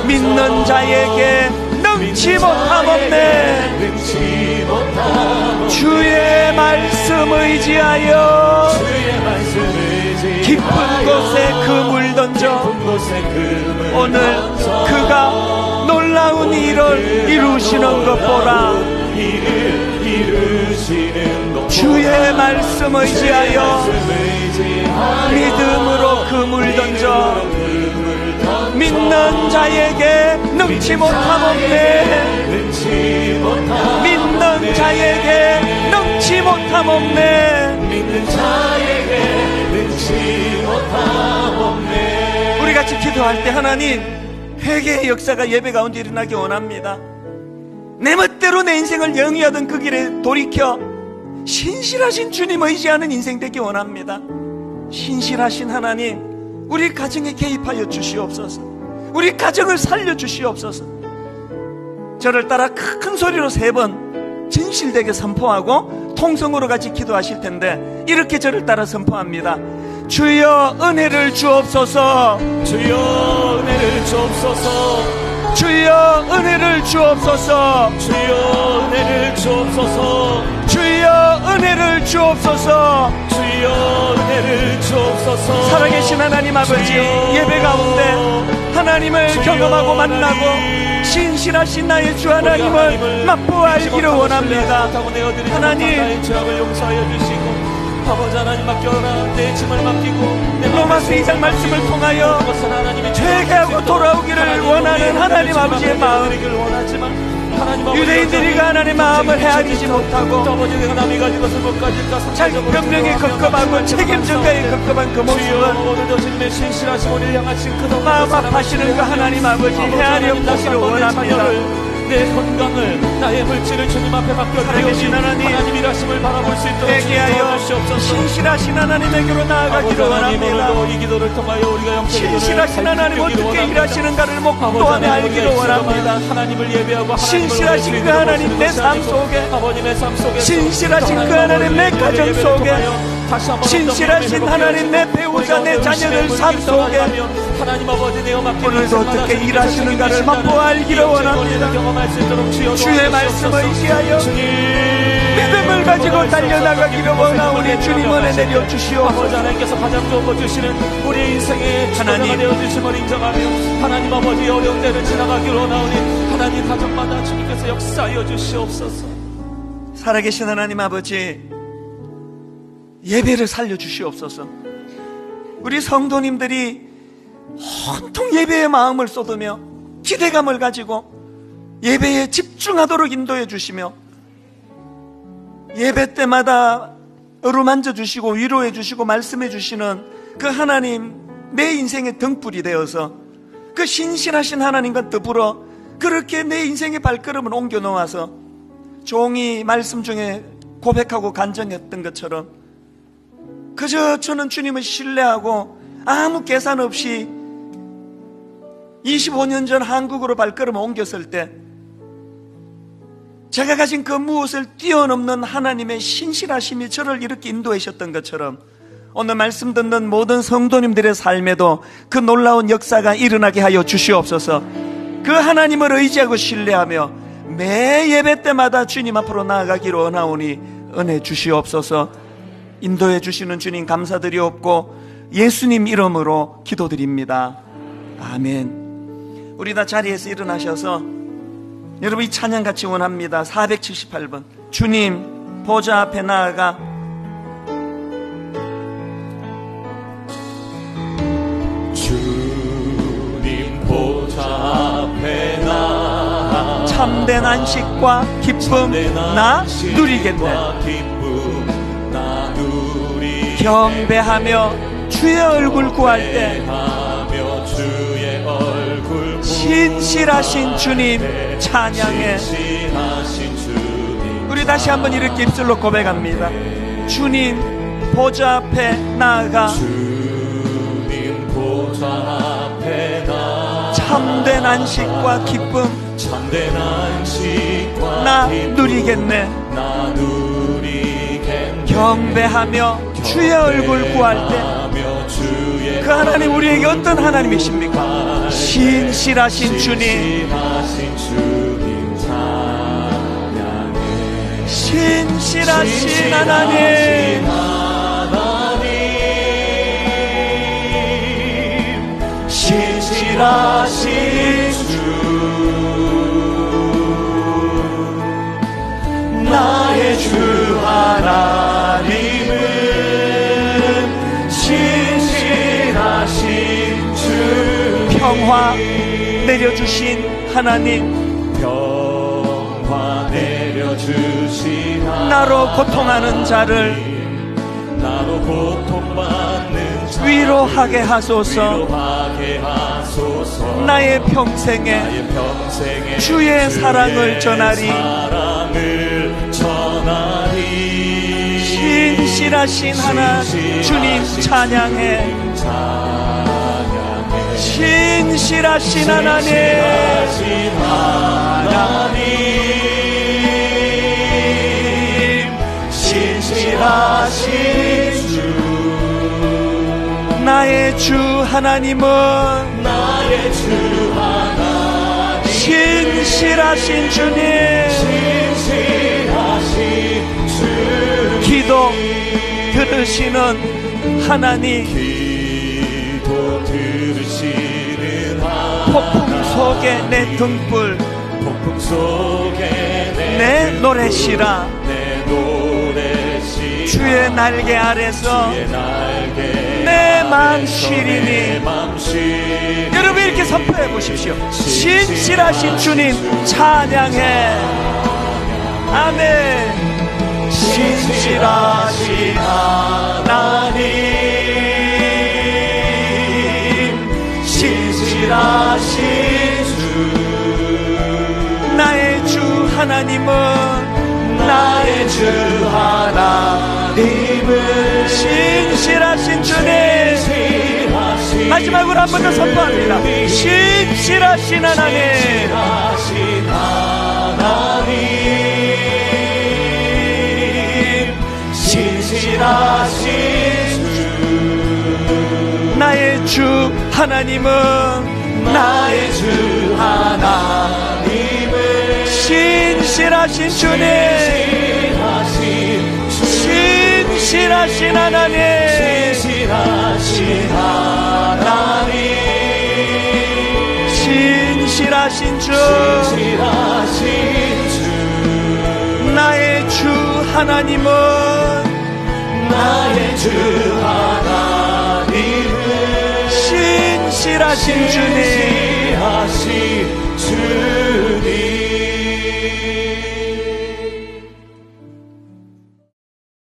믿는 자에게 능치 못함 없네. 주의 말씀 의지하여 깊은 곳에 그물 던져 오늘 그가 놀라운 일을 이루시는 것 보라. 주의 말씀 의지하여 믿음으로 그물 던져 믿는 자에게 능치 못함 없네. 믿는 자에게 능치 못함 없네. 우리 같이 기도할 때 하나님, 회개의 역사가 예배 가운데 일어나기 원합니다. 내 멋대로 내 인생을 영위하던 그 길에 돌이켜 신실하신 주님 의지하는 인생 되기 원합니다. 신실하신 하나님, 우리 가정에 개입하여 주시옵소서. 우리 가정을 살려 주시옵소서. 저를 따라 큰 소리로 3번 진실되게 선포하고 통성으로 같이 기도하실 텐데 이렇게 저를 따라 선포합니다. 주여 은혜를 주옵소서. 주여 은혜를 주옵소서. 주여 은혜를 주옵소서. 주여 은혜를 주옵소서. 주여 은혜를 주옵소서. 주여 은혜를 주옵소서. 살아계신 하나님 아버지, 예배 가운데 하나님을 경험하고 만나고 신실하신 나의 주 하나님을 맛보아 알기를 원합니다. 하나님, 죄악을 용서하여 주시고 아버지 하나님 맡겨라. 내 짐을 맡기고 로마서 2장 말씀을 통하여 회개하고 돌아오기를 원하는 하나님 아버지의 마음, 유대인들이 그 하나님의 마음을 헤아리지 못하고 자기 변명에 급급하고 책임 전가에 급급한 그 모습은 마음 아파하시는 그 하나님 아버지 헤아려 보기를 원합니다. 내 건강을, 나의 물질을 주님 앞에 살아계신 맡겨드리오니 하나님 일하심을 바라볼 수 있도록 회개하여 주옵소서. 신실하신 하나님에게로 나아가기를 원합니다. 이 기도를 통하여 우리가 신실하신 하나님 어떻게 일하시는가를 목도하며 알기를 원합니다. 하나님을 예배하고 신실하신 그 하나님 내 삶 속에, 아버님의 삶 속에 신실하신 그 하나님 내 가정 속에, 신실하신 하나님 내 배우자 내 자녀들 삶 속에 하나님 아버지 내어 맡기는 오늘도 어떻게 일하시는가를 맛보아 알기를 원합니다. 주의 말씀 의지하여 믿음을 가지고 달려나가기를 원하오니 주님 은혜 내려 아버지 주시옵소서. 하나님께서 가장 좋은 것 주시는 우리의 인생의 하나님. 주도자가 되어주심을 인정하며 하나님 아버지 어려운 때를 지나가기를 원하오니 하나님 가정마다 주님께서 역사하여 주시옵소서. 살아계신 하나님 아버지, 예배를 살려주시옵소서. 우리 성도님들이 온통 예배의 마음을 쏟으며 기대감을 가지고 예배에 집중하도록 인도해 주시며 예배 때마다 어루만져 주시고 위로해 주시고 말씀해 주시는 그 하나님, 내 인생의 등불이 되어서 그 신실하신 하나님과 더불어 그렇게 내 인생의 발걸음을 옮겨 놓아서 종이 말씀 중에 고백하고 간증했던 것처럼 그저 저는 주님을 신뢰하고 아무 계산 없이 25년 전 한국으로 발걸음을 옮겼을 때 제가 가진 그 무엇을 뛰어넘는 하나님의 신실하심이 저를 이렇게 인도하셨던 것처럼 오늘 말씀 듣는 모든 성도님들의 삶에도 그 놀라운 역사가 일어나게 하여 주시옵소서. 그 하나님을 의지하고 신뢰하며 매 예배 때마다 주님 앞으로 나아가기를 원하오니 은혜 주시옵소서. 인도해 주시는 주님 감사드리옵고 예수님 이름으로 기도드립니다. 아멘. 우리 다 자리에서 일어나셔서 여러분 이 찬양 같이 원합니다. 478번 주님 보좌 앞에 나아가 주님 보좌 앞에 나아가 참된 안식과 기쁨 나 누리겠네. 경배하며 주의 얼굴 구할 때 신실하신 주님 찬양해. 우리 다시 한번 이렇게 입술로 고백합니다. 주님 보좌 앞에 나아가 주님 보좌 앞에 나아가 참된 안식과 기쁨 참된 안식과 나 기쁨 누리겠네. 나 누리겠네. 경배하며 주의 얼굴 구할 때 그 하나님 우리에게 어떤 하나님이십니까? 신실하신 주님, 신실하신 하나님, 신실하신 주 나의 주 하나님은 신실하신 주 평화 내려주신 하나님 평화 내려주신 나로 고통하는 자를 나로 고통받는 자 위로하게 하소서. 위로하게 하소서. 나의 평생에 주의 사랑을 전하리. 신실하신 하나님 주님 찬양해. 신실하신 하나님 신실하신 주 나의 주 하나님은 나의 주 하나님 신실하신 주님 신실하신 주 기도 들으시는 하나님 기도 들으시는 하나님 폭풍 속에 내 등불 폭풍 속에 내 노래시라 내 노래시라 주의 날개 아래서 주의 날개 내 맘 쉬리니. 내 맘 쉬리니. 여러분 이렇게 선포해 보십시오. 신실하신 주님 찬양해. 아멘. 신실하신 하나님 신실하신 주 나의 주 하나님은 나의 주 하나님은 신실하신 주님. 마지막으로 한 번 더 선포합니다. 신실하신 하나님 신실하신 주 나의 주 하나님은 나의 주 하나님은 신실하신 주님 신실하신 하나님 신실하신 하나님 신실하신 주 나의 주 하나님은 나의 주 하나님은 신실하신 주님